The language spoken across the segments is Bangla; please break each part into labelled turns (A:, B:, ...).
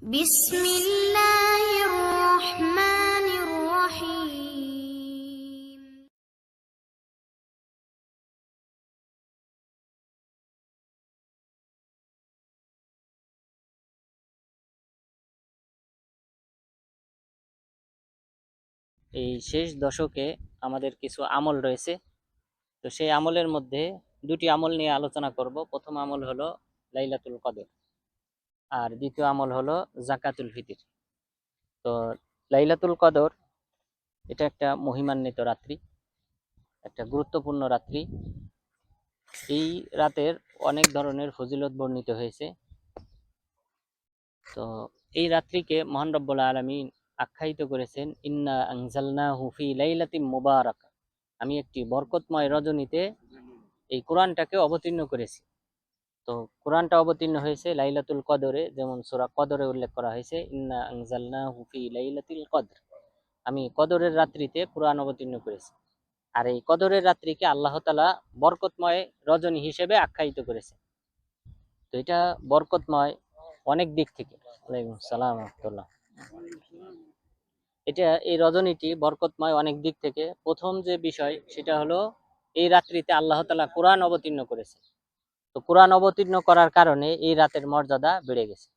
A: বিসমিল্লাহির রহমানির রহিম।
B: এই শেষ দশকে আমাদের কিছু আমল রয়েছে। তো সেই আমলের মধ্যে দুটি আমল নিয়ে আলোচনা করব। প্রথম আমল হলো লাইলাতুল কদর, আর দ্বিতীয় আমল হলো জাকাতুল ফিতর। তো লাইলাতুল কদর এটা একটা মহিমান্বিত রাত্রি, একটা গুরুত্বপূর্ণ রাত্রি। এই রাতের অনেক ধরনের ফজিলত বর্ণিত হয়েছে। তো এই রাত্রিকে মহান রব্বুল আলামিন আখ্যায়িত করেছেন, ইন্না আনজালনাহু ফি লাইলাতিন মুবারাকা, আমি একটি বরকতময় রজনীতে এই কোরআনটাকে অবতীর্ণ করেছি। তো কোরআনটা অবতীর্ণ হয়েছে লাইলাতুল কদরে, যেমন সূরা কদরে উল্লেখ করা হয়েছে, ইন্না আনজালনাহু ফি লাইলাতিল কদর, আমি কদরের রাত্রিতে কোরআন অবতীর্ণ করেছি। আর এই কদরের রাত্রিকে আল্লাহ তাআলা বরকতময় রজনী হিসেবে আখ্যায়িত করেছে। তো এটা বরকতময় অনেক দিক থেকে। ওয়ালাইকুম সালাম রাহমাতুল্লাহ। এটা এই রজনীটি বরকতময় অনেক দিক থেকে। প্রথম যে বিষয় সেটা হলো এই রাত্রিতে আল্লাহ তাআলা কোরআন অবতীর্ণ করেছে। তো কোরআন অবতীর্ণ করার কারণে এই রাতের মর্যাদা বেড়ে গেছে।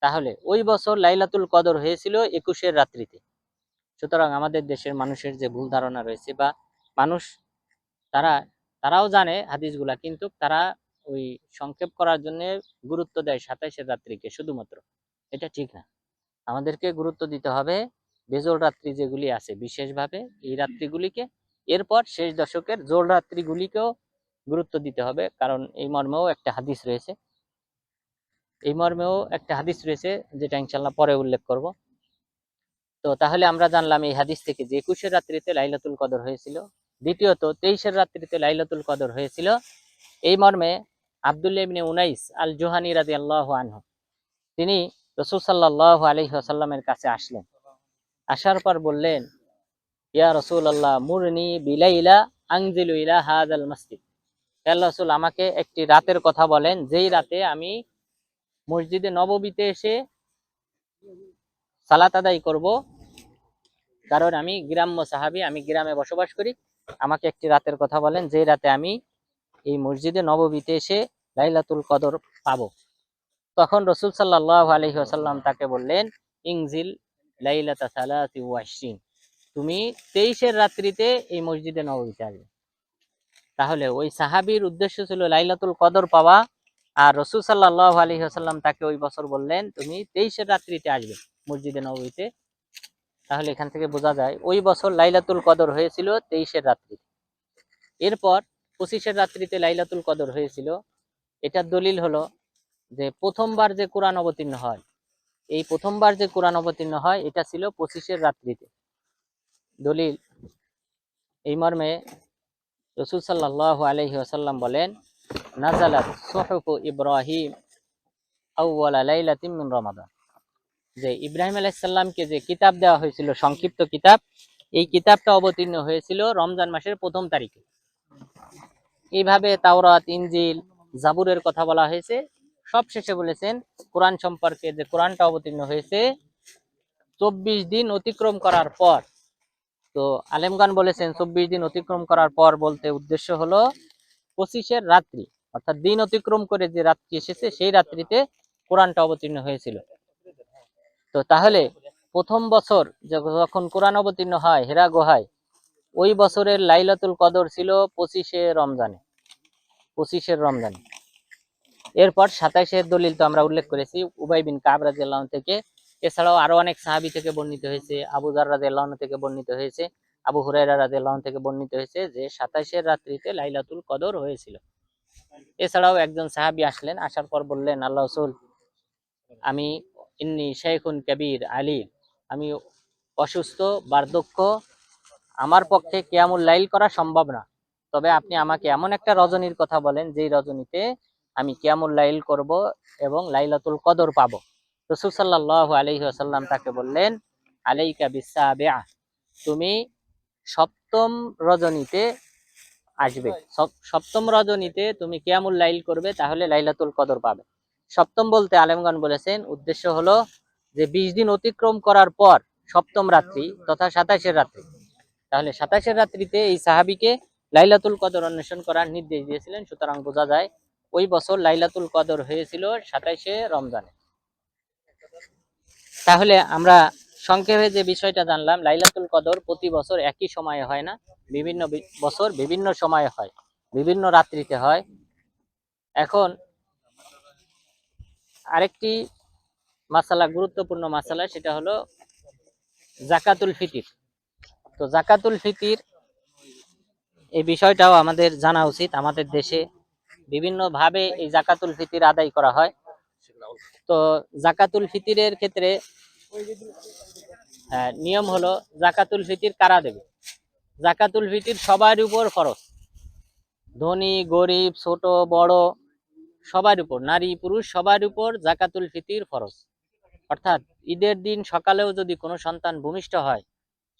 B: তাহলে ওই বছর লাইলাতুল কদর হয়েছিল 21-এর রাত্রিতে। সুতরাং আমাদের দেশের মানুষের যে ভুল ধারণা রয়েছে, বা মানুষ তারাও জানে হাদিসগুলা, কিন্তু তারা ওই সংক্ষেপ করার জন্য গুরুত্ব দেয় 27-এর রাত্রিকে শুধুমাত্র। এটা ঠিক না। আমাদেরকে গুরুত্ব দিতে হবে বেজোড় রাত্রি যেগুলি আছে বিশেষভাবে এই রাত্রিগুলিকে, এরপর শেষ দশকের জোড় রাত্রিগুলিকেও গুরুত্ব দিতে হবে। কারণ এই মর্মেও একটা হাদিস রয়েছে, যেটা ইনশাল্লাহ পরে উল্লেখ করব। তো তাহলে আমরা জানলাম এই হাদিস থেকে যে 21-এর রাত্রিতে লাইলাতুল কদর হয়েছিল। দ্বিতীয়ত 23-এর রাত্রিতে লাইলাতুল কদর হয়েছিল, এই মর্মে আব্দুল্লাহ ইবনে উনাইস আল জুহানী রাদিয়াল্লাহু আনহু তিনি রাসূল সাল্লাল্লাহু আলাইহি ওয়াসাল্লামের কাছে আসলেন। আসার পর বললেন, ইয়া রাসূলুল্লাহ মুরনি বিলাইলা আনজিলু ইলা হাযাল মসজিদ। হে রাসূল, আমাকে একটি রাতের কথা বলেন যেই রাতে আমি মসজিদে নববীতে এসে সালাত আদায় করব। কারণ আমি গ্রাম্য সাহাবী, আমি গ্রামে বসবাস করি। আমাকে একটি রাতের কথা বলেন যে রাতে আমি এই মসজিদে নববীতে এসে লাইলাতুল কদর পাবো। তখন রাসূল সাল্লাল্লাহু আলাইহি ওয়াসাল্লাম তাকে বললেন, ইনজিল লাইলাতা সালাতি ওয়া 20, তুমি 23-এর রাত্রিতে এই মসজিদে নববীতে আসবে। তাহলে ওই সাহাবীর উদ্দেশ্য ছিল লাইলাতুল কদর পাওয়া, আর রাসূল সাল্লাল্লাহু আলাইহি ওয়াসাল্লাম তাকে ওই বছর বললেন তুমি 23-এর রাত্রিতে আসবে মসজিদে নববীতে। তাহলে এখান থেকে বোঝা যায় ওই বছর লাইলাতুল কদর হয়েছিল 23-এর রাত্রিতে। এরপর 25-এর রাত্রিতে লাইলাতুল কদর হয়েছিল। এটার দলিল হলো যে প্রথমবার যে কোরআন অবতীর্ণ হয়, এই প্রথমবার যে কোরআন অবতীর্ণ হয় এটা ছিল 25-এর রাত্রিতে। দলিল এই মর্মে রাসূল সাল্লাল্লাহু আলাইহি ওয়াসাল্লাম বলেন, নাযালাত সুহুফু ইব্রাহিম আউওয়ালা লাইলাতিন মিন রমাদান, যে ইব্রাহিম আলাইহিস সালামকে যে কিতাব দেওয়া হয়েছিল, সংক্ষিপ্ত কিতাব, এই কিতাবটা অবতীর্ণ হয়েছিল রমজান মাসের প্রথম তারিখে। এইভাবে তাওরাত, ইনজিল, জাবুরের কথা বলা হয়েছে। সব শেষে বলেছেন কোরআন সম্পর্কে যে কোরআনটা অবতীর্ণ হয়েছে 24 দিন অতিক্রম করার পর। তো আলেমগান বলেছেন 24 দিন অতিক্রম করার পর বলতে উদ্দেশ্য হলো 25-এর রাত্রি, অর্থাৎ দিন অতিক্রম করে যে রাত্রি এসেছে সেই রাত্রিতে কোরআনটা অবতীর্ণ হয়েছিল। তো তাহলে প্রথম বছর যখন কোরআন অবতীর্ণ হয় হেরা গুহায়, ওই বছরের লাইলাতুল কদর ছিল 25-এর রমজানে। এরপর 27-এর দলিল তো আমরা উল্লেখ করেছি উবাই বিন কাব রাদিয়াল্লাহু আনহু থেকে। এছাড়াও আরো অনেক সাহাবী থেকে বর্ণিত হয়েছে, আবু যার রাদিয়াল্লাহু আনহু থেকে বর্ণিত হয়েছে, আবু হুরায়রা রাদিয়াল্লাহু আনহু থেকে বর্ণিত হয়েছে যে 27-এর রাত্রিতে লাইলাতুল কদর হয়েছিল। এছাড়াও একজন সাহাবী আসলেন, আসার পর বললেন, আল্লাহ রাসূল, আমি ইন্নী শাইখুন কাবীর আলী, আমি অসুস্থ, বার্ধক্য, আমার পক্ষে কিয়ামুল লাইল করা সম্ভব না। তবে আপনি আমাকে এমন একটা রজনীর কথা বলেন যেই রজনীতে আমি কিয়ামুল লাইল করব এবং লাইলাতুল কদর পাবো। রাসূল সাল্লাল্লাহু আলাইহি ওয়াসাল্লাম তাকে বললেন, আলাইকা বিসাবিআ, তুমি সপ্তম রজনীতে আসবে। সপ্তম রজনীতে তুমি কিয়ামুল লাইল করবে, তাহলে লাইলাতুল কদর পাবে। সপ্তম বলতে আলেমগণ বলেছেন উদ্দেশ্য হলো যে 20 দিন অতিক্রম করার পর সপ্তম রাত্রি তথা 27-এর রাত্রি। তাহলে 27-এর রাত্রিতে এই সাহাবীকে লাইলাতুল কদর অন্বেষণ করার নির্দেশ দিয়েছিলেন। সুতরাং বোঝা যায় ওই বছর লাইলাতুল কদর হয়েছিল 27-এ রমজানে। তাহলে আমরা সংক্ষেপে যে বিষয়টা জানলাম, লাইলাতুল কদর প্রতি বছর একই সময়ে হয় না, বিভিন্ন বছর বিভিন্ন সময়ে হয়, বিভিন্ন রাত্রিতে হয়। এখন আরেকটি মাসালা, গুরুত্বপূর্ণ মাসালা, সেটা হলো জাকাতুল ফিতির। তো জাকাতুল ফিতির এই বিষয়টাও আমাদের জানা উচিত। আমাদের দেশে বিভিন্ন ভাবে এই জাকাতুল ফিতির আদায় করা হয়। তো জাকাতুল ফিতিরের ক্ষেত্রে নিয়ম হলো জাকাতুল ফিতির কারা দেবে। জাকাতুল ফিতির সবার উপর ফরজ, ধনী গরিব ছোট বড় সবার উপর, নারী পুরুষ সবার উপর জাকাতুল ফিতির ফরজ। অর্থাৎ ঈদের দিন সকালেও যদি কোনো সন্তান ভূমিষ্ঠ হয়,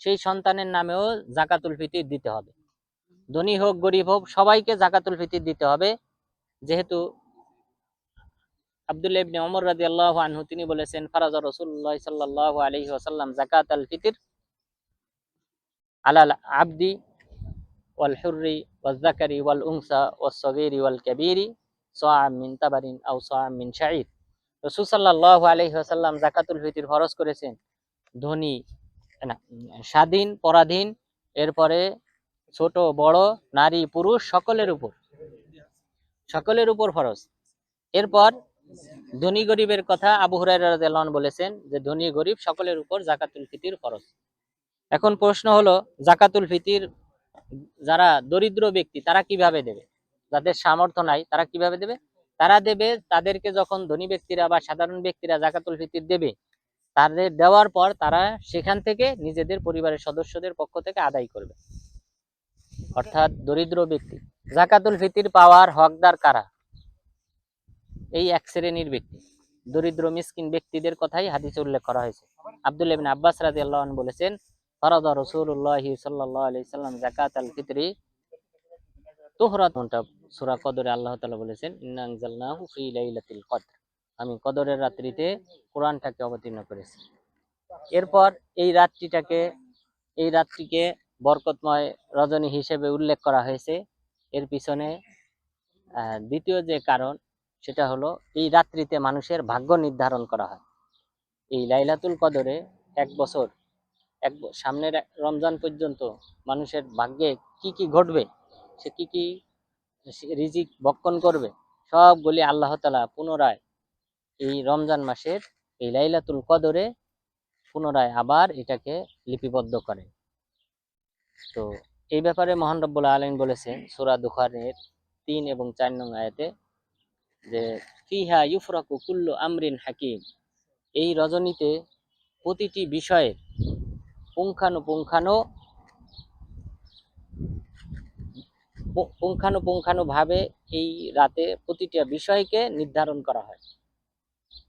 B: সেই সন্তানের নামেও জাকাতুল ফিতির দিতে হবে। ধনী হোক গরিব হোক সবাইকে জাকাতুল ফিতির দিতে হবে। যেহেতু আব্দুল্লাহ ইবনে ওমর রাদিয়াল্লাহু আনহু তিনি বলেছেন, ফারাজা রাসূলুল্লাহ সাল্লাল্লাহু আলাইহি ওয়াসাল্লাম যাকাতাল ফিতর আলাল আবদি ওয়াল হুররি ওয়াজ যাকারি ওয়াল উনসা ওয়াস সাগীরি ওয়াল কাবীরি সাআম মিন তাবারিন আও সাআম মিন শাঈর। রাসূল সাল্লাল্লাহু আলাইহি ওয়াসাল্লাম যাকাতুল ফিতর ফরজ করেছেন ধনী না, স্বাধীন পরাধীন, এরপরে ছোট বড় নারী পুরুষ সকলের উপর ফরজ। এরপর ধনী গরিবের কথা আবু হুরায়রা রাদিয়াল্লাহু আনহু বলেছেন যে ধনী গরিব সকলের উপর জাকাতুল ফিতির ফরজ। এখন প্রশ্ন হলো জাকাতুল ফিতির যারা দরিদ্র ব্যক্তি তারা কিভাবে দেবে, যাদের সামর্থ্য নাই তারা কিভাবে দেবে? তারা দেবে তাদেরকে যখন ধনী ব্যক্তিরা বা সাধারণ ব্যক্তিরা জাকাতুল ফিতির দেবে, তাদের দেওয়ার পর তারা সেখান থেকে নিজেদের পরিবারের সদস্যদের পক্ষ থেকে আদায় করবে। অর্থাৎ দরিদ্র ব্যক্তি জাকাতুল ফিতির পাওয়ার হকদার কারা? এই এক শ্রেণীর ব্যক্তি, দরিদ্র মিসকিন ব্যক্তিদের কথাই হাদিসে উল্লেখ করা হয়েছে। আব্দুল্লাহ ইবনে আব্বাস রাদিয়াল্লাহু আনহু বলেছেন, ফারাদা রাসূলুল্লাহ সাল্লাল্লাহু আলাইহি সাল্লাম যাকাতাল ফিতরি তুহরাতুন। সূরা কদরে আল্লাহ তাআলা বলেছেন, ইন্না আনজালনাহু ফি লাইলাতিল কদর, আমি কদরের রাত্রিতে কোরআনটাকে অবতীর্ণ করেছি। এরপর এই রাত্রিকে বরকতময় রজনী হিসেবে উল্লেখ করা হয়েছে। এর পিছনে দ্বিতীয় যে কারণ সেটা হলো এই রাত্রিতে মানুষের ভাগ্য নির্ধারণ করা হয়। এই লাইলাতুল কদরে সামনের রমজান পর্যন্ত মানুষের ভাগ্যে কি কি ঘটবে, সে কি কি রিজিক বক্ষণ করবে, সবগুলি আল্লাহ তাআলা পুনরায় এই রমজান মাসের এই লাইলাতুল কদরে পুনরায় আবার এটাকে লিপিবদ্ধ করে। তো এই ব্যাপারে মহান রব্বুল আলামিন বলেছেন সূরা দুখানের 3 এবং 4 নং আয়াতে যে ফিহা ইউফরাকু কুল্লু আমরিন হাকিম, এই রজনীতে প্রতিটি বিষয়ের পুঙ্খানুপুঙ্খানুভাবে এই রাতে প্রতিটা বিষয়কে নির্ধারণ করা হয়,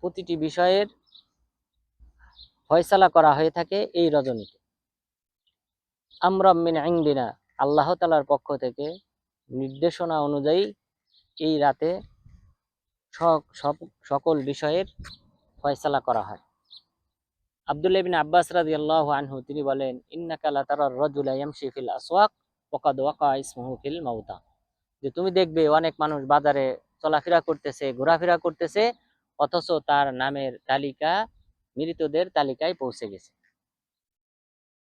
B: প্রতিটি বিষয়ের ফয়সালা করা হয়ে থাকে এই রজনীতে। আমরাম মিন ইনদিনা, আল্লাহ তাআলার পক্ষ থেকে নির্দেশনা অনুযায়ী এই রাতে সকল বিষয়ের ফয়সালা করা হয়। আব্দুল্লাহ ইবনে আব্বাস রাদিয়াল্লাহু আনহু তিনি বলেন, ইন্নাকা লাতারার রাজুলা ইয়ামশি ফিল আসওয়াক ওয়া কাদ ওয়াকা ইসমুহু ফিল মাউতা, যে তুমি দেখবে অনেক মানুষ বাজারে চলাফেরা করতেছে, ঘোরাফেরা করতেছে, অথচ তার নামের তালিকা মৃতদের তালিকায় পৌঁছে গেছে।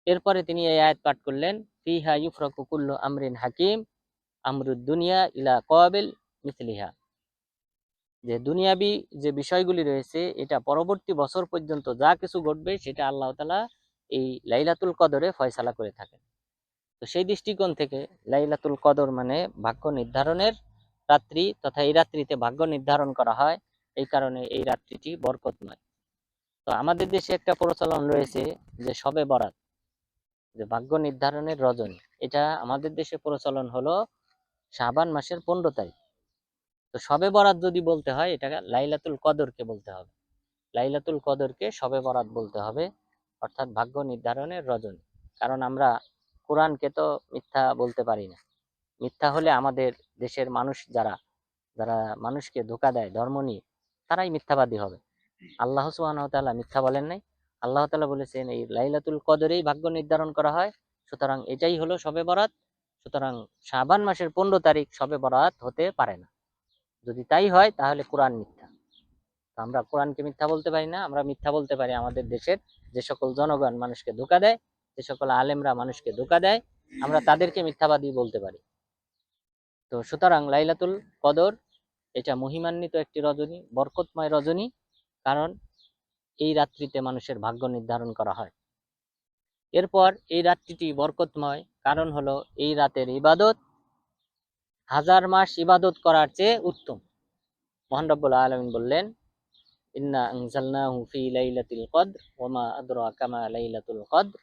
B: এরপরে তিনি এই আয়াত পাঠ করলেন, ফিহা ইউফরাকু কুল্লু আমরিন হাকিম আমরুদ দুনিয়া ইলা কাবিল মিসলিহা, যে দুনিয়াবি যে বিষয়গুলি রয়েছে এটা পরবর্তী বছর পর্যন্ত যা কিছু ঘটবে সেটা আল্লাহ তাআলা এই লাইলাতুল কদরে ফয়সালা করে থাকেন। তো সেই দৃষ্টিকোণ থেকে লাইলাতুল কদর মানে ভাগ্য নির্ধারণের রাত্রি, তথা এই রাত্রিতে ভাগ্য নির্ধারণ করা হয়, এই কারণে এই রাত্রিটি বরকতময়। তো আমাদের দেশে একটা প্রচলন রয়েছে যে শবে বরাত, যে ভাগ্য নির্ধারণের রজনী, এটা আমাদের দেশে প্রচলন হলো শাবান মাসের 15 তারিখ। তো শবে বরাত যদি বলতে হয় এটা লাইলাতুল কদরকে বলতে হবে, লাইলাতুল কদরকে শবে বরাত বলতে হবে, অর্থাৎ ভাগ্য নির্ধারণের রজনী। কারণ আমরা কোরআনকে তো মিথ্যা বলতে পারি না, মিথ্যা হলে আমাদের দেশের মানুষ যারা যারা মানুষকে ধোঁকা দেয় ধর্ম নিয়ে, তারাই মিথ্যাবাদী হবে। আল্লাহ সুবহানাহু ওয়া তাআলা মিথ্যা বলেন নাই। আল্লাহ তাআলা বলেছেন এই লাইলাতুল কদরেই ভাগ্য নির্ধারণ করা হয়। সুতরাং এটাই হলো শবে বরাত। সুতরাং শাবান মাসের 15 তারিখ শবে বরাত হতে পারে না। যদি তাই হয় তাহলে কোরআন মিথ্যা। তো আমরা কোরআনকে মিথ্যা বলতে পারি না। আমরা মিথ্যা বলতে পারি আমাদের দেশের যে সকল জনগণ মানুষকে ধোঁকা দেয়, যে সকল আলেমরা মানুষকে ধোঁকা দেয়, আমরা তাদেরকে মিথ্যাবাদী বলতে পারি। তো সুতরাং লাইলাতুল কদর এটা মহিমান্বিত একটি রজনী, বরকতময় রজনী। কারণ এই রাত্রিতে মানুষের ভাগ্য নির্ধারণ করা হয়। এরপর এই রাত্রিটি বরকতময় কারণ হলো এই রাতের ইবাদত 1000 মাস ইবাদত করার চেয়ে উত্তম। মহান রব্বুল আলামিন বললেন, ইন্না আনজালনাহু ফি লাইলাতিল কদর ওয়া মা আদরাকা মা লাইলাতুল কদর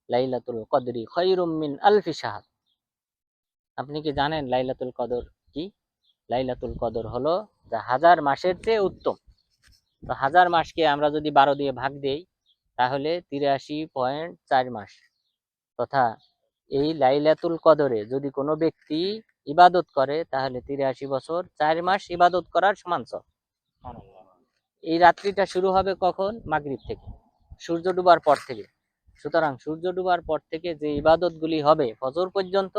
B: লাইলাতুল কদরি খায়রুম মিন আলফি শাহর। আপনি কি জানেন লাইলাতুল কদর কি? লাইলাতুল কদর হলো যা 1000 মাসের চেয়ে উত্তম। তো 1000 মাসকে আমরা যদি 12 দিয়ে ভাগ দেই তাহলে 83.4 মাস। তথা এই লাইলাতুল কদরে যদি কোনো ব্যক্তি ইবাদত করে তাহলে 83 বছর 4 মাস ইবাদত করার সমান সব। এই রাত্রিটা শুরু হবে কখন? মাগরিব থেকে, সূর্য ডুবার পর থেকে। সুতরাং সূর্য ডুবার পর থেকে যে ইবাদতগুলি হবে ফজর পর্যন্ত,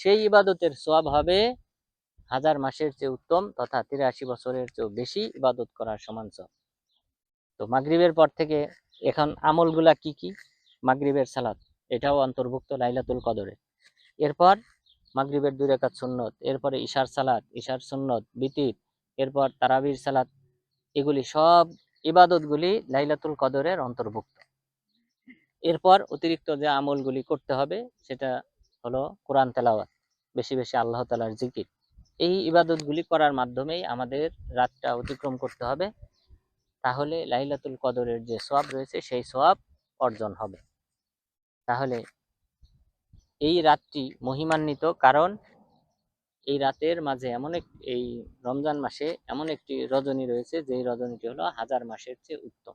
B: সেই ইবাদতের সওয়াব হবে 1000 মাসের চেয়ে উত্তম তথা 83 বছরের চেয়ে বেশি ইবাদত করার সমান সওয়াব। তো মাগরিবের পর থেকে এখন আমলগুলা কি কি? মাগরিবের সালাত এটাও অন্তর্ভুক্ত লাইলাতুল কদরে। এরপর মাগরিবের 2 রাকাত সুন্নত, এরপরে ইশার সালাত, ইশার সুন্নত, বিতির, এরপর তারাবির সালাত, এগুলি সব ইবাদতগুলি লাইলাতুল কদরের অন্তর্ভুক্ত। এরপর অতিরিক্ত যে আমলগুলি করতে হবে সেটা হলো কোরআন তেলাওয়াত, বেশি বেশি আল্লাহ তাআলার জিকির। এই ইবাদতগুলি করার মাধ্যমেই আমাদের রাতটা অতিক্রম করতে হবে। তাহলে লাইলাতুল কদরের যে সওয়াব রয়েছে সেই সওয়াব অর্জন হবে। তাহলে এই রাতটি মহিমান্বিত কারণ এই রাতের মাঝে এই রমজান মাসে এমন একটি রজনী রয়েছে যে রজনীটি হলো 1000 মাসের চেয়ে উত্তম।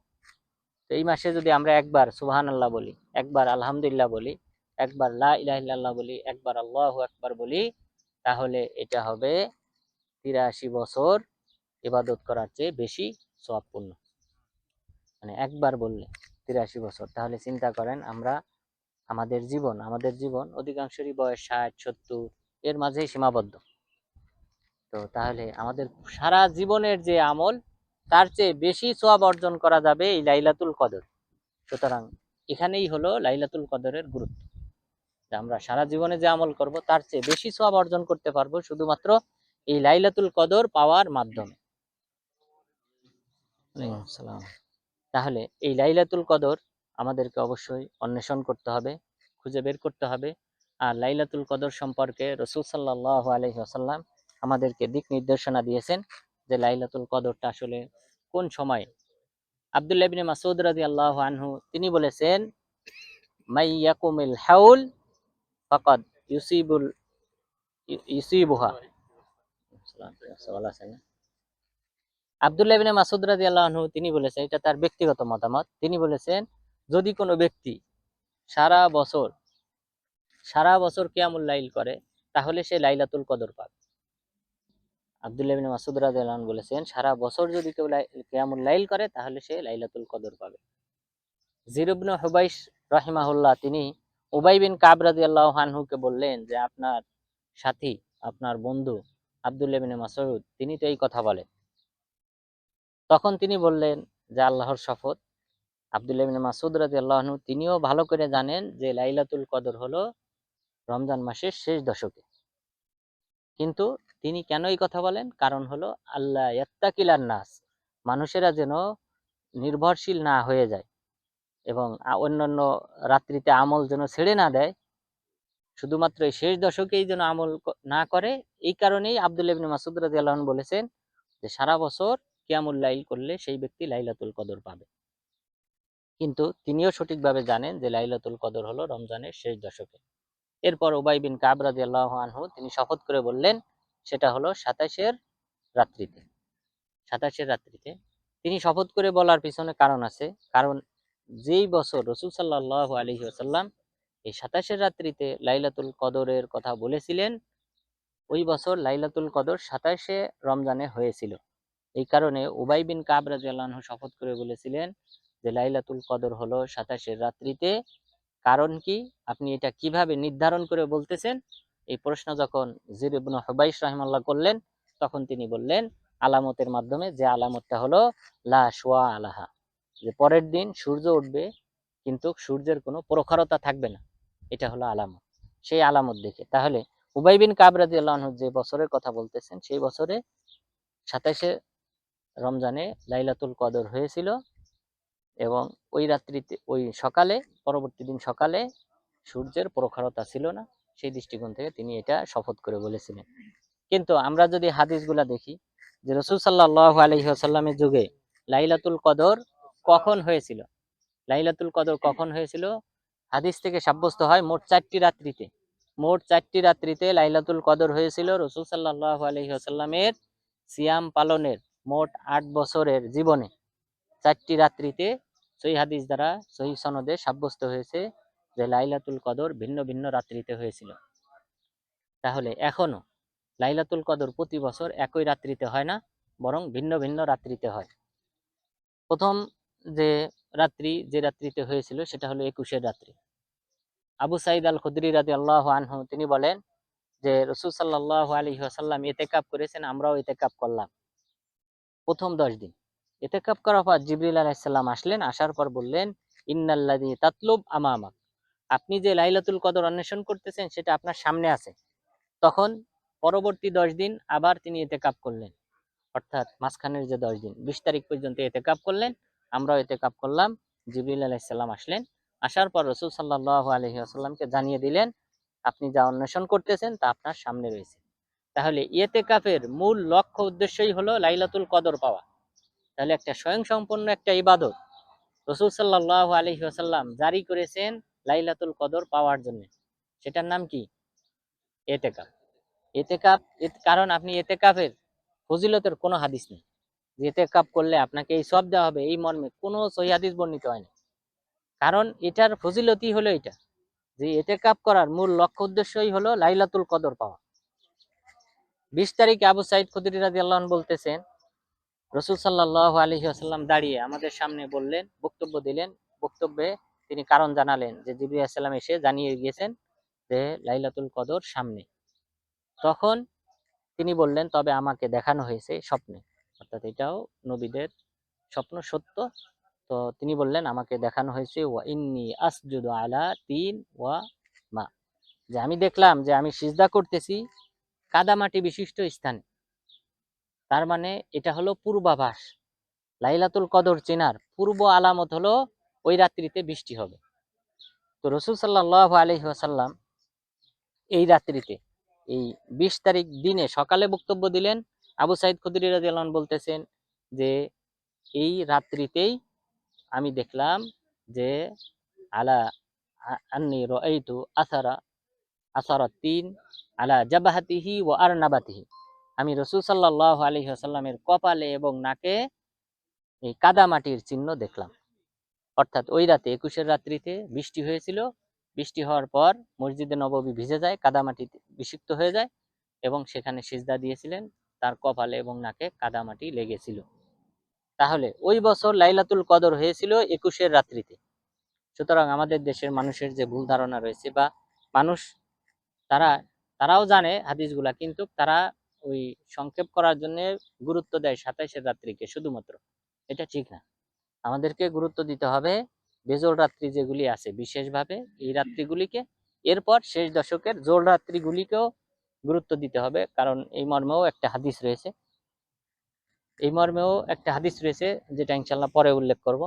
B: তো এই মাসে যদি আমরা একবার সুবহানাল্লাহ বলি, একবার আলহামদুলিল্লাহ বলি, একবার লা ইলাহা ইল্লাল্লাহ বলি, একবার আল্লাহু আকবার বলি, তাহলে এটা হবে 83 বছর ইবাদত করার চেয়ে বেশি সওয়াবপূর্ণ। মানে একবার বললে 83 বছর। তাহলে চিন্তা করেন আমরা আমাদের জীবন অধিকাংশেরই বয়স 60-70 এর মাঝেই সীমাবদ্ধ। তো তাহলে আমাদের সারা জীবনের যে আমল তার চেয়ে বেশি সওয়াব অর্জন করা যাবে এই লাইলাতুল কদর। সুতরাং এখানেই হলো লাইলাতুল কদরের গুরুত্ব। আমরা সারা জীবনে যে আমল করব তার চেয়ে বেশি সওয়াব অর্জন করতে পারবো শুধুমাত্র এই লাইলাতুল কদর পাওয়ার মাধ্যমে। তাহলে এই লাইলাতুল কদর আমাদেরকে অবশ্যই অন্বেষণ করতে হবে, খুঁজে বের করতে হবে। আর লাইলাতুল কদর সম্পর্কে রাসূল সাল্লাল্লাহু আলাইহি ওয়াসাল্লাম আমাদেরকে দিক নির্দেশনা দিয়েছেন যে লাইলাতুল কদরটা আসলে কোন সময়। আব্দুল্লাহ ইবনে মাসউদ রাদিয়াল্লাহু আনহু তিনি বলেছেন, মাই ইয়াকুমিল হাউল ফাকাদ ইউসিবুহা। আব্দুল্লাহ ইবনে মাসউদ রাদিয়াল্লাহু আনহু তিনি বলেছেন, এটা তার ব্যক্তিগত মতামত, তিনি বলেছেন যদি কোনো ব্যক্তি সারা বছর কিয়ামুল লাইল করে তাহলে সে লাইলাতুল কদর পাবে। আব্দুল্লাহ ইবনে মাসউদ রাদিয়াল্লাহু আনহু বলেছেন সারা বছর যদি কেউ কিয়ামুল লাইল করে তাহলে সে লাইলাতুল কদর পাবে। জির ইবনে হুবাইশ রাহিমাহুল্লাহ তিনি উবাই বিন কাব রাদিয়াল্লাহু আনহুকে বললেন যে আপনার সাথী, আপনার বন্ধু আব্দুল্লাহ ইবনে মাসউদ তিনি তো এই কথা বলেন। তখন তিনি বললেন যে আল্লাহর শপথ, আব্দুল্লাহ ইবনে মাসউদ রাদিয়াল্লাহু আনহু তিনিও ভালো করে জানেন যে লাইলাতুল কদর হলো রমজান মাসের শেষ দশকে। কিন্তু তিনি কেন এই কথা বলেন? কারণ হলো আল্লাহ ইয়াত্তাকিলান নাস, মানুষেরা যেন নির্ভরশীল না হয়ে যায় এবং অন্যান্য রাত্রিতে আমল যেন ছেড়ে না দেয়, শুধুমাত্র এই শেষ দশকেই যেন আমল না করে। এই কারণেই আব্দুল্লাহ ইবনে মাসউদ রাদিয়াল্লাহু আনহু বলেছেন যে সারা বছর কিয়ামুল লাইল করলে সেই ব্যক্তি লাইলাতুল কদর পাবে। কিন্তু তিনিও সঠিকভাবে জানেন যে লাইলাতুল কদর হলো রমজানের শেষ দশকে। এরপর উবাই বিন কাব রাদিয়াল্লাহু আনহু তিনি শপথ করে বললেন সেটা হলো 27 রাত্রিতে। 27 রাত্রিতে তিনি শপথ করে বলার পিছনে কারণ আছে। কারণ যেই বছর রাসূল সাল্লাল্লাহু আলাইহি ওয়াসাল্লাম এই 27 রাত্রিতে লাইলাতুল কদরের কথা বলেছিলেন ওই বছর লাইলাতুল কদর 27শে রমজানে হয়েছিল। এই কারণে উবাই বিন কাব রাদিয়াল্লাহু আনহু শপথ করে বলেছিলেন যে লাইলাতুল কদর হলো 27 রাত্রিতে। কারণ কি, আপনি এটা কিভাবে নির্ধারণ করে বলতেছেন? এই প্রশ্ন যখন জির ইবনে হুবাইশ রাহিমাহুল্লাহ করলেন, তখন তিনি বললেন আলামতের মাধ্যমে, যে আলামতটা হলো লা শুয়া আলাহা, যে পরের দিন সূর্য উঠবে কিন্তু সূর্যের কোনো প্রখরতা থাকবে না, এটা হলো আলামত। সেই আলামত দেখে তাহলে উবাই বিন কাব রাদিয়াল্লাহু আনহু যে বছরের কথা বলতেছেন, সেই বছরে 27শে রমজানে লাইলাতুল কদর হয়েছিল এবং ওই রাত্রিতে, ওই সকালে, পরবর্তী দিন সকালে সূর্যের প্রখরতা ছিল না। সেই দৃষ্টিকোণ থেকে তিনি এটা শপথ করে বলেছিলেন। কিন্তু আমরা যদি হাদিসগুলা দেখি, যে রাসূল সাল্লাল্লাহু আলাইহি ওয়াসাল্লামের যুগে লাইলাতুল কদর কখন হয়েছিল, লাইলাতুল কদর কখন হয়েছিল, হাদিস থেকে সাব্যস্ত হয় মোট 4টি রাত্রিতে। মোট 4টি রাত্রিতে লাইলাতুল কদর হয়েছিল রাসূল সাল্লাল্লাহু আলাইহি ওয়াসাল্লামের সিয়াম পালনের মোট 8 বছরের জীবনে। 4টি রাত্রিতে সহিহ হাদিস দ্বারা সহিহ সনদে সাব্যস্ত হয়েছে যে লাইলাতুল কদর ভিন্ন ভিন্ন রাত্রিতে হয়েছিল। তাহলে এখনো লাইলাতুল কদর প্রতি বছর একই রাত্রিতে হয় না, বরং ভিন্ন ভিন্ন রাত্রিতে হয়। প্রথম যে যে রাত্রিতে হয়েছিল সেটা হলো 21 রাত্রি। আবু সাঈদ আল খুদরি রাদিয়াল্লাহু আনহু তিনি বলেন যে রাসূল সাল্লাল্লাহু আলাইহি ওয়াসাল্লাম ইতিকাফ করেছেন, আমরাও ইতিকাফ করলাম প্রথম 10 দিন। ইতিকাফ করার পর জিবরিল আলাইহিস সালাম আসলেন, আসার পর বললেন ইন্নাল্লাযী তাতলুব আমামাক, আপনি যে লাইলাতুল কদর অন্বেষণ করতেছেন সেটা আপনার সামনে আছে। তখন পরবর্তী 10 দিন আবার তিনি ইতিকাফ করলেন, অর্থাৎ মাঝখানের যে 10 দিন 20 তারিখ পর্যন্ত ইতিকাফ করলেন, আমরাও ইতিকাফ করলাম। জিবরিল আলাইহিস সালাম আসলেন, আসার পর রাসূল সাল্লাল্লাহু আলাইহি ওয়াসাল্লামকে জানিয়ে দিলেন আপনি যা অন্বেষণ করতেছেন তা আপনার সামনে রয়েছে। তাহলে ইতিকাফের মূল লক্ষ্য উদ্দেশ্যই হলো লাইলাতুল কদর পাওয়া। তাহলে একটা স্বয়ংসম্পূর্ণ একটা ইবাদত রাসূল সাল্লাল্লাহু আলাইহি ওয়াসাল্লাম জারি করেছেন লাইলাতুল কদর পাওয়ার জন্য। সেটার নাম কি? ইতিকাফ। ইতিকাফ, কারণ আপনি ইতিকাফের ফজিলতের কোনো হাদিস নেই যে ইতিকাফ করলে আপনাকে এই সওয়াব দেওয়া হবে, এই মর্মে কোনো সহিহ হাদিস বর্ণিত হয়নি। কারণ এটার ফজিলতই হলো এটা, যে ইতিকাফ করার মূল লক্ষ্য উদ্দেশ্যই হলো লাইলাতুল কদর পাওয়া। 20 তারিখে আবু সাঈদ খুদরি রাদিয়াল্লাহু আনহু বলতেছেন রাসূল সাল্লাল্লাহু আলাইহি ওয়াসাল্লাম দাঁড়িয়ে আমাদের সামনে বললেন, বক্তব্য দিলেন। বক্তব্যে তিনি কারণ জানালেন যে জিবরিল আলাইহিস সালাম এসে জানিয়ে গিয়েছেন যে লাইলাতুল কদর সামনে। তখন তিনি বললেন তবে আমাকে দেখানো হয়েছে স্বপ্নে, অর্থাৎ এটাও নবীদের স্বপ্ন সত্য। তো তিনি বললেন আমাকে দেখানো হয়েছে ওয়া ইন্নী আসজুদু আলা তিন ওয়া মা, যে আমি দেখলাম যে আমি সিজদা করতেছি কাদামাটি বিশিষ্ট স্থানে। তার মানে এটা হলো পূর্বাভাস, লাইলাতুল কদর চেনার পূর্ব আলামত হলো ওই রাত্রিতে বৃষ্টি হবে। তো রাসূল সাল্লাল্লাহু আলাইহি ওয়াসাল্লাম এই রাত্রিতে, এই 20 তারিখ দিনে সকালে বক্তব্য দিলেন। আবু সাঈদ খুদরি রাদিয়াল্লাহু আনহু বলতেছেন যে এই রাত্রিতেই আমি দেখলাম যে আলা আন্নী রাআইতু আসারা তিন আলা জাবাহাতিহি ওয়া আরনাবাতিহি, আমি রাসূল সাল্লাল্লাহু আলাইহি ওয়াসাল্লামের কপালে এবং নাকে এই কাদামাটির চিহ্ন দেখলাম। অর্থাৎ ওই রাতে 21 রাত্রিতে বৃষ্টি হয়েছিল। বৃষ্টি হওয়ার পর মসজিদে নববী ভিজে যায়, কাদামাটিতে বিষিক্ত হয়ে যায় এবং সেখানে সিজদা দিয়েছিলেন, তার কপালে এবং নাকে কাদামাটি লেগেছিল। তাহলে ওই বছর লাইলাতুল কদর হয়েছিল 21 রাত্রিতে। সুতরাং আমাদের দেশের মানুষের যে ভুল ধারণা রয়েছে, বা মানুষ তারাও জানে হাদিসগুলা, কিন্তু তারা ওই সংক্ষেপ করার জন্য গুরুত্ব দেয় 27 রাত্রিকে শুধুমাত্র। এটা ঠিক না, আমাদেরকে গুরুত্ব দিতে হবে বেজোড় রাত্রি যেগুলি আছে বিশেষভাবে এই রাত্রিগুলিকে, এরপর শেষ দশকের জোড় রাত্রিগুলিকেও গুরুত্ব দিতে হবে। কারণ এই মর্মেও একটা হাদিস রয়েছে, যেটা ইনশাল্লাহ পরে উল্লেখ করব।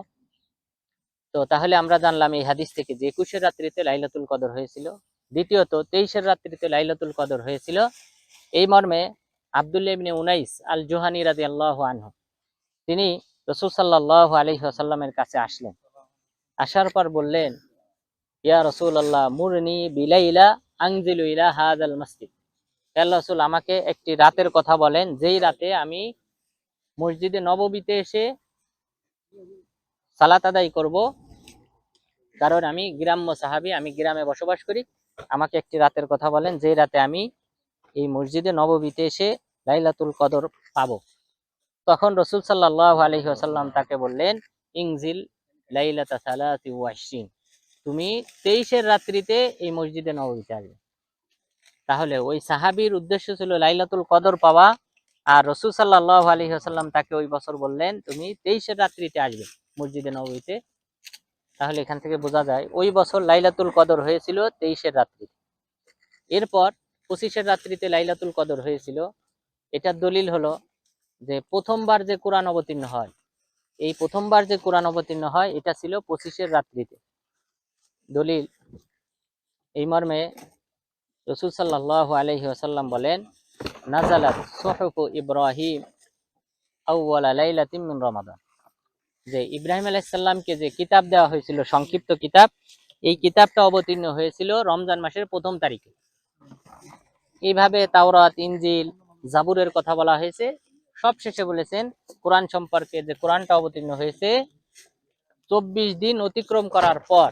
B: তো তাহলে আমরা জানলাম এই হাদিস থেকে যে 21 রাত্রিতে লাইলাতুল কদর হয়েছিল। দ্বিতীয়ত 23 রাত্রিতে লাইলাতুল কদর হয়েছিল, এই মর্মে আব্দুল্লাহ ইবনে উনাইস আল জুহানী রাদিয়াল্লাহু আনহু তিনি রাসূল সাল্লাল্লাহু আলাইহি ওয়াসাল্লামের কাছে আসলেন। আসার পর বললেন ইয়া রাসূলুল্লাহ মুরনি বিলাইলা আনজিলু ইলা হাযাল মসজিদ, হে রাসূল আমাকে একটি রাতের কথা বলেন যেই রাতে আমি মসজিদে নববীতে এসে সালাত আদায় করব। কারণ আমি গ্রাম্য সাহাবী, আমি গ্রামে বসবাস করি, আমাকে একটি রাতের কথা বলেন যেই রাতে আমি এই মসজিদে নববীতে এসে লাইলাতুল কদর পাবো। তখন রাসূল সাল্লাল্লাহু আলাইহি ওয়াসাল্লাম তাকে বললেন, ইনজিল লাইলাতা সালাতি ওয়া 20, তুমি 23-এর রাত্রিতে এই মসজিদে নববীতে আসবে। তাহলে ওই সাহাবীর উদ্দেশ্য ছিল লাইলাতুল কদর পাওয়া, আর রাসূল সাল্লাল্লাহু আলাইহি ওয়াসাল্লাম তাকে ওই বছর বললেন তুমি 23-এর রাত্রিতে আসবে মসজিদে নববীতে। তাহলে এখান থেকে বোঝা যায় ওই বছর লাইলাতুল কদর হয়েছিল 23-এর রাত্রিতে। এরপর 25-এর রাত্রিতে লাইলাতুল কদর হয়েছিল। এটার দলিল হলো যে প্রথমবার যে কোরআন অবতীর্ণ হয়, এই প্রথমবার যে কোরআন অবতীর্ণ হয় এটা ছিল 25-এর রাত্রিতে। দলিল এই মর্মে রাসূল সাল্লাল্লাহু আলাইহি ওয়াসাল্লাম বলেন, নাযালাত সুহুফু ইব্রাহিম আউওয়ালা লাইলাতিন মিন রমাদান, যে ইব্রাহিম আলাইহিস সালামকে যে কিতাব দেওয়া হয়েছিল, সংক্ষিপ্ত কিতাব, এই কিতাবটা অবতীর্ণ হয়েছিল রমজান মাসের প্রথম তারিখে। এইভাবে তাওরাত, ইনজিল, জাবুরের কথা বলা হয়েছে। সব শেষে বলেছেন কোরআন সম্পর্কে যে কোরআনটা অবতীর্ণ হয়েছে 24 দিন অতিক্রম করার পর।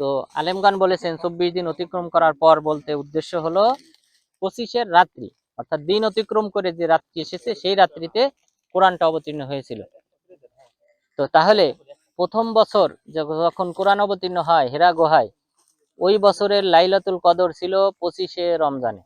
B: তো আলেমগণ বলেছেন 24 দিন অতিক্রম করার পর বলতে উদ্দেশ্য হলো 25-এর রাত্রি, অর্থাৎ দিন অতিক্রম করে যে রাত্রি এসেছে সেই রাত্রিতে কোরআনটা অবতীর্ণ হয়েছিল। তো তাহলে প্রথম বছর যখন কোরআন অবতীর্ণ হয় হেরা গুহায়, ওই বছরের লাইলাতুল কদর ছিল 25-এর রমজানে।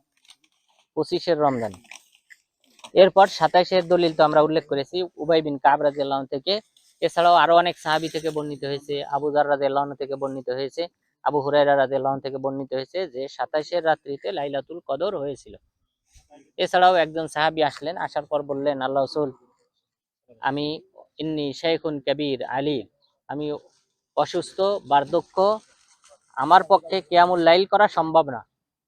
B: এরপর 27-এর দলিল তো আমরা উল্লেখ করেছি উবাই বিন কাব রাদিয়াল্লাহু আনহু থেকে। এছাড়াও আরো অনেক সাহাবী থেকে বর্ণিত হয়েছে, আবু যার রাদিয়াল্লাহু আনহু থেকে বর্ণিত হয়েছে, আবু হুরায়রা রাদিয়াল্লাহু আনহু থেকে বর্ণিত হয়েছে যে 27-এর রাত্রিতে লাইলাতুল কদর হয়েছিল। এছাড়াও একজন সাহাবী আসলেন, আসার পর বললেন, আল্লাহ রাসূল, আমি ইন্নী শাইখুন কাবীর আলী, আমি অসুস্থ, বার্ধক্য, আমার পক্ষে কিয়ামুল লাইল করা সম্ভব না,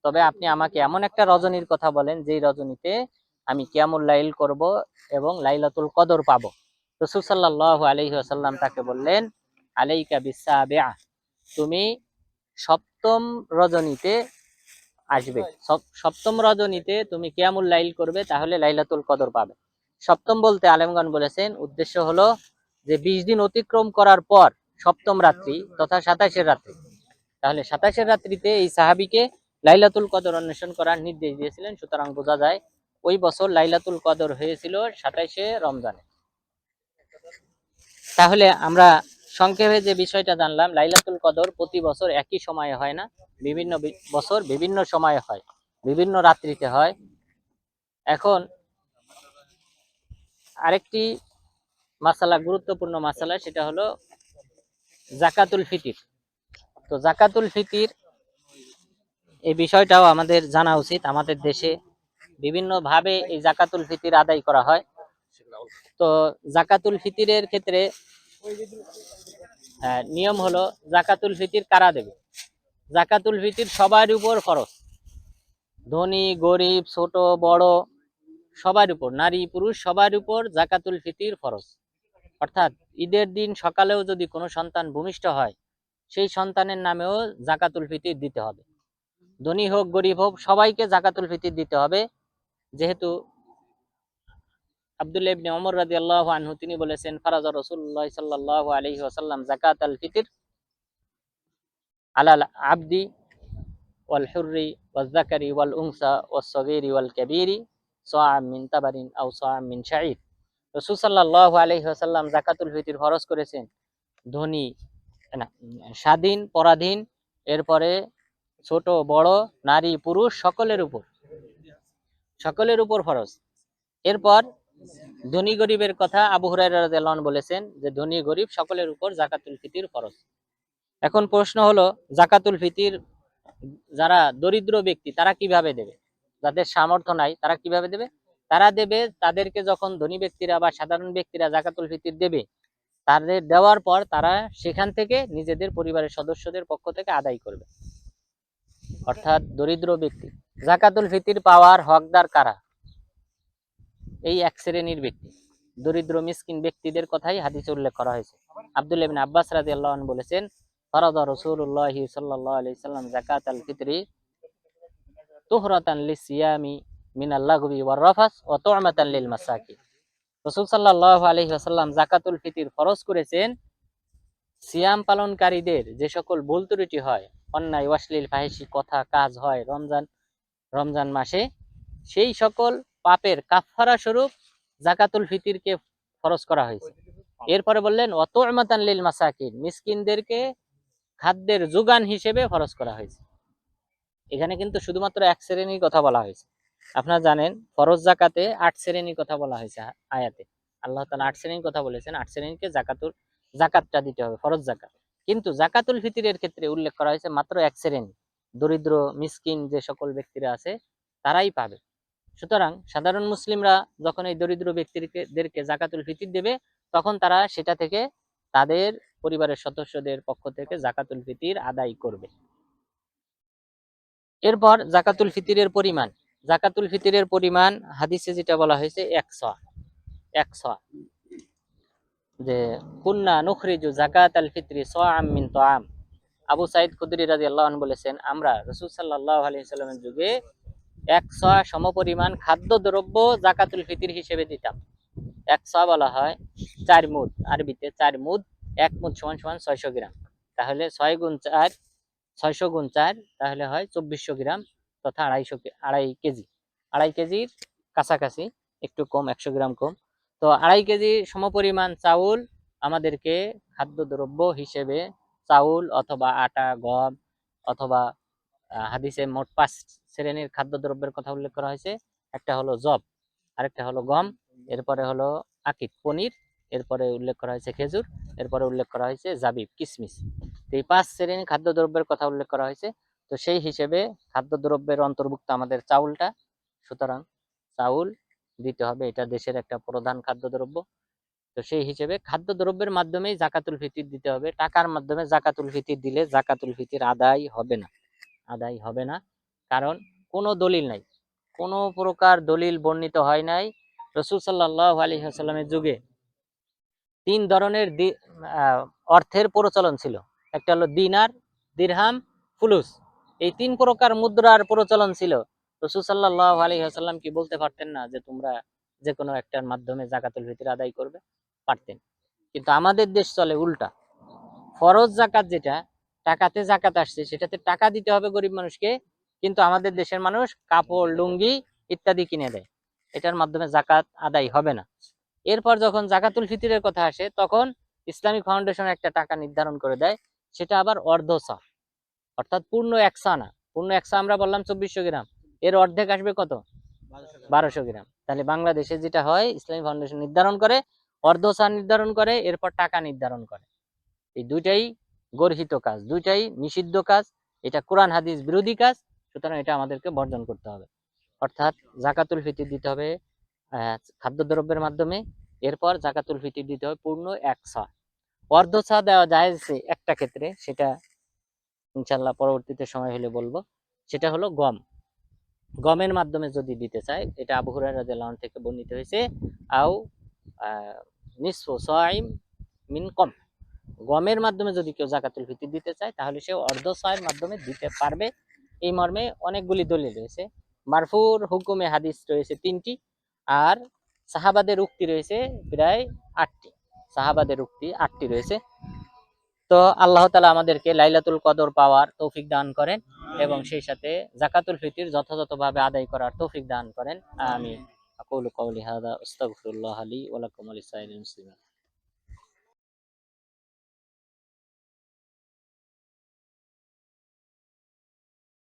B: তবে আপনি আমাকে এমন একটা রজনীর কথা বলেন যেই রজনীতে আমি কিয়ামুল লাইল করব এবং লাইলাতুল কদর পাবো। রাসূল সাল্লাল্লাহু আলাইহি ওয়াসাল্লাম তাকে বললেন, আলাইকা বিসাবিআ, তুমি সপ্তম রজনীতে আসবে, সপ্তম রজনীতে তুমি কিয়ামুল লাইল করবে, তাহলে লাইলাতুল কদর পাবে। সপ্তম বলতে আলেমগণ বলেছেন উদ্দেশ্য হলো যে 20 দিন অতিক্রম করার পর সপ্তম রাত্রি তথা 27-এর রাত্রি। তাহলে 27-এর রাত্রিতে এই সাহাবীকে লাইলাতুল কদর অন্বেষণ করার নির্দেশ দিয়েছিলেন। সুতরাং বোঝা যায় ওই বছর লাইলাতুল কদর হয়েছিল 27-এ রমজানে। তাহলে আমরা সংক্ষেপে যে বিষয়টা জানলাম, লাইলাতুল কদর প্রতি বছর একই সময়ে হয় না, বিভিন্ন বছর বিভিন্ন সময়ে হয়, বিভিন্ন রাত্রিতে হয়। এখন আরেকটি মাসালা, গুরুত্বপূর্ণ মাসালা, সেটা হলো যাকাতুল ফিতির। তো যাকাতুল ফিতির এই বিষয়টাও আমাদের জানা উচিত। আমাদের দেশে বিভিন্ন ভাবে এই যাকাতুল ফিতির আদায় করা হয়। তো যাকাতুল ফিতিরের ক্ষেত্রে নিয়ম হলো যাকাতুল ফিতির কারা দেবে? যাকাতুল ফিতির সবার উপর ফরজ, ধনী গরিব ছোট বড় সবার উপর, নারী পুরুষ সবার উপর যাকাতুল ফিতির ফরজ। অর্থাৎ ঈদের দিন সকালেও যদি কোনো সন্তান ভূমিষ্ঠ হয়, সেই সন্তানের নামেও যাকাতুল ফিতির দিতে হবে। ধনী হোক গরিব হোক সবাইকে যাকাতুল ফিতির দিতে হবে। যেহেতু আব্দুল্লাহ ইবনে ওমর রাদিয়াল্লাহু আনহু তিনি বলেছেন, ফারাজা রাসূলুল্লাহ সাল্লাল্লাহু আলাইহি ওয়াসাল্লাম যাকাতাল ফিতর আলাল আবদি ওয়াল হুররি ওয়াজ যাকারি ওয়াল উনসা ওয়াস সাগীরি ওয়াল কাবীরি সাআম মিন তাবারিন আও সাআম মিন শাঈর। রাসূল সাল্লাল্লাহু আলাইহি ওয়াসাল্লাম যাকাতুল ফিতর ফরজ করেছেন ধনী, না, স্বাধীন পরাধীন, এরপরে ছোট বড় নারী পুরুষ সকলের উপর ফরজ। এরপর ধনী গরিবের কথা আবু হুরায়রা রাদিয়াল্লাহু আনহু বলেছেন যে ধনী গরিব সকলের উপর যাকাতুল ফিতর ফরজ। এখন প্রশ্ন হলো যাকাতুল ফিতর যারা দরিদ্র ব্যক্তি তারা কিভাবে দেবে? যাদের সামর্থ্য নাই তারা কিভাবে দেবে? তারা দেবে তাদেরকে যখন ধনী ব্যক্তিরা বা সাধারণ ব্যক্তিরা যাকাতুল ফিতর দেবে, তাদের দেওয়ার পর তারা সেখান থেকে নিজেদের পরিবারের সদস্যদের পক্ষ থেকে আদায় করবে। অর্থাৎ দরিদ্র ব্যক্তি যাকাতুল ফিতর পাওয়ার হকদার কারা? এই এক শ্রেণীর ব্যক্তি, দরিদ্র মিসকিন ব্যক্তিদের কথাই হাদিসে উল্লেখ করা হয়েছে। আব্দুল্লাহ ইবনে আব্বাস রাদিয়াল্লাহু আনহু বলেছেন, ফারাদা রাসূলুল্লাহ সাল্লাল্লাহু আলাইহি ওয়াসাল্লাম যাকাতাল ফিতরি তুহরাতান লিসিয়ামি মিনাল লাগবি ওয়ার রাফাস ওয়া তু'মাতান লিল মাসাকিন। রাসূল সাল্লাল্লাহু আলাইহি ওয়াসাল্লাম যাকাতুল ফিতর ফরজ করেছেন সিয়াম পালনকারীদের যে সকল ভুল ত্রুটি হয়, অন্যায় অশ্লীল ফাহিশি কথা কাজ হয় রমজান মাসে, সেই সকল পাপের কাফফারা স্বরূপ জাকাতুল ফিতিরকে ফরজ করা হয়েছে। এরপরে বললেন ওয়াতু'মাতান লিল মাসাকিন, মিসকিনদেরকে খাদ্যের যোগান হিসেবে ফরজ করা হয়েছে। এখানে কিন্তু শুধুমাত্র এক শ্রেণীর কথা বলা হয়েছে। আপনারা জানেন ফরজ জাকাতে 8 শ্রেণীর কথা বলা হয়েছে আয়াতে। আল্লাহ তাআলা 8 শ্রেণীর কথা বলেছেন, 8 শ্রেণীকে জাকাতটা দিতে হবে, ফরজ জাকাত। কিন্তু জাকাতুল ফিতরের ক্ষেত্রে উল্লেখ করা হয়েছে মাত্র এক শ্রেণী, দরিদ্র মিসকিন যে সকল ব্যক্তিরা আছে তারাই পাবে। সুতরাং সাধারণ মুসলিমরা যখন এই দরিদ্র ব্যক্তিদেরকে জাকাতুল ফিতর দেবে, তখন তারা সেটা থেকে তাদের পরিবারের সদস্যদের পক্ষ থেকে জাকাতুল ফিতর আদায় করবে। এরপর জাকাতুল ফিতরের পরিমাণ হাদিসে যেটা বলা হয়েছে 100 যে কুন্না নুখরিজু যাকাতাল ফিতরি সাআম মিন তাআম। আবু সাঈদ খুদরি রাদিয়াল্লাহু আনহু বলেছেন, আমরা রাসূল সাল্লাল্লাহু আলাইহি সাল্লামের যুগে 100 সমপরিমাণ খাদ্যদ্রব্য জাকাতুল ফিতর হিসেবে দিতাম। 100 বলা হয় 4 মুদ, আরবিতে 4 মুদ, 1 মুদ সমান 600 গ্রাম। তাহলে 6 গুণ 4, 600 গুণ 4, তাহলে হয় 2400 গ্রাম তথা 2.5 কেজি। 2.5 কেজির কাছাকাছি, একটু কম, 100 গ্রাম কম। তো 2.5 কেজি সমপরিমাণ চাউল আমাদেরকে খাদ্যদ্রব্য হিসেবে চাউল অথবা আটা, গম অথবা হাদিসে মোট 5 শ্রেণীর খাদ্যদ্রব্যের কথা উল্লেখ করা হয়েছে। একটা হলো জব, আরেকটা হলো গম, এরপরে হলো আকিক পনির, এরপরে উল্লেখ করা হয়েছে খেজুর, এরপরে উল্লেখ করা হয়েছে জাবিব কিশমিশ। এই 5 শ্রেণীর খাদ্যদ্রব্যের কথা উল্লেখ করা হয়েছে। তো সেই হিসেবে খাদ্যদ্রব্যের অন্তর্ভুক্ত আমাদের চাউলটা, সুতরাং চাউল দিতে হবে, এটা দেশের একটা প্রধান খাদ্যদ্রব্য। তো সেই হিসেবে খাদ্যদ্রব্যের মাধ্যমেই জাকাতুল ফিতর দিতে হবে। টাকার মাধ্যমে জাকাতুল ফিতর দিলে জাকাতুল ফিতর আদায় হবে না, কারণ কোনো দলিল নাই, কোনো প্রকার দলিল বর্ণিত হয় নাই। রাসূল সাল্লাল্লাহু আলাইহি ওয়াসাল্লামের যুগে 3 ধরনের অর্থের প্রচলন ছিল। একটা হলো দিনার, দিরহাম, ফুলুস। এই 3 প্রকার মুদ্রার প্রচলন ছিল। রাসূল সাল্লাল্লাহু আলাইহি ওয়াসাল্লাম কি বলতে পারতেন না যে তোমরা যে কোনো একটার মাধ্যমে জাকাতুল ফিতর আদায় করবে? পারতেন। কিন্তু আমাদের দেশ চলে উল্টা। ফরজ জাকাত যেটা, টাকাতে জাকাত আসছে, সেটাতে টাকা দিতে হবে গরিব মানুষকে, কিন্তু আমাদের দেশের মানুষ কাপড়, লুঙ্গি ইত্যাদি কিনে দেয়, এটার মাধ্যমে জাকাত আদায় হবে না। এরপর যখন জাকাতুল ফিতরের কথা আসে, তখন ইসলামিক ফাউন্ডেশন একটা টাকা নির্ধারণ করে দেয়, সেটা আবার অর্ধসা, অর্থাৎ পূর্ণ 100 না। পূর্ণ 100 আমরা বললাম 2400 গ্রাম, এর অর্ধেক আসবে কত? 1200 গ্রাম। তাহলে বাংলাদেশে যেটা হয়, ইসলামিক ফাউন্ডেশন নির্ধারণ করে, অর্ধসা নির্ধারণ করে, এরপর টাকা নির্ধারণ করে। এই দুইটাই গর্হিত কাজ, দুইটাই নিষিদ্ধ কাজ, এটা কোরআন হাদিস বিরোধী কাজ। সুতরাং এটা আমাদেরকে বর্জন করতে হবে। অর্থাৎ জাকাতুল ফিতর দিতে হবে খাদ্যদ্রব্যের মাধ্যমে, এরপর জাকাতুল ফিতর দিতে হবে পূর্ণ 100। অর্ধসা দেওয়া যায় একটা ক্ষেত্রে, সেটা ইনশাল্লাহ পরবর্তীতে সময় হলে বলবো। সেটা হলো গমের মাধ্যমে যদি দিতে চায়, এটা আবু হুরায়রা রাদিয়াল্লাহু আনহু থেকে বর্ণিত হয়েছে, আও নিসফু সাইম মিন কম। গমের মাধ্যমে যদি কেউ জাকাতুল ফিতর দিতে চায়, তাহলে সে অর্ধসায়ের মাধ্যমে দিতে পারবে। এই মর্মে অনেকগুলি দলিল রয়েছে। মারফুর হুকুমে হাদিস রয়েছে 3টি, আর সাহাবাদের উক্তি রয়েছে প্রায় 8টি। সাহাবাদের উক্তি 8টি রয়েছে। তো আল্লাহ তাআলা আমাদেরকে লাইলাতুল কদর পাওয়ার তৌফিক দান করেন, এবং সেই সাথে জাকাতুল ফিতর যথাযথভাবে আদায় করার তৌফিক দান করেন। আমিন। আকুলু কওলি হাযা আস্তাগফিরুল্লাহ লি ওয়া লাকুম ওয়া লিসাইরিল মুসলিমিন।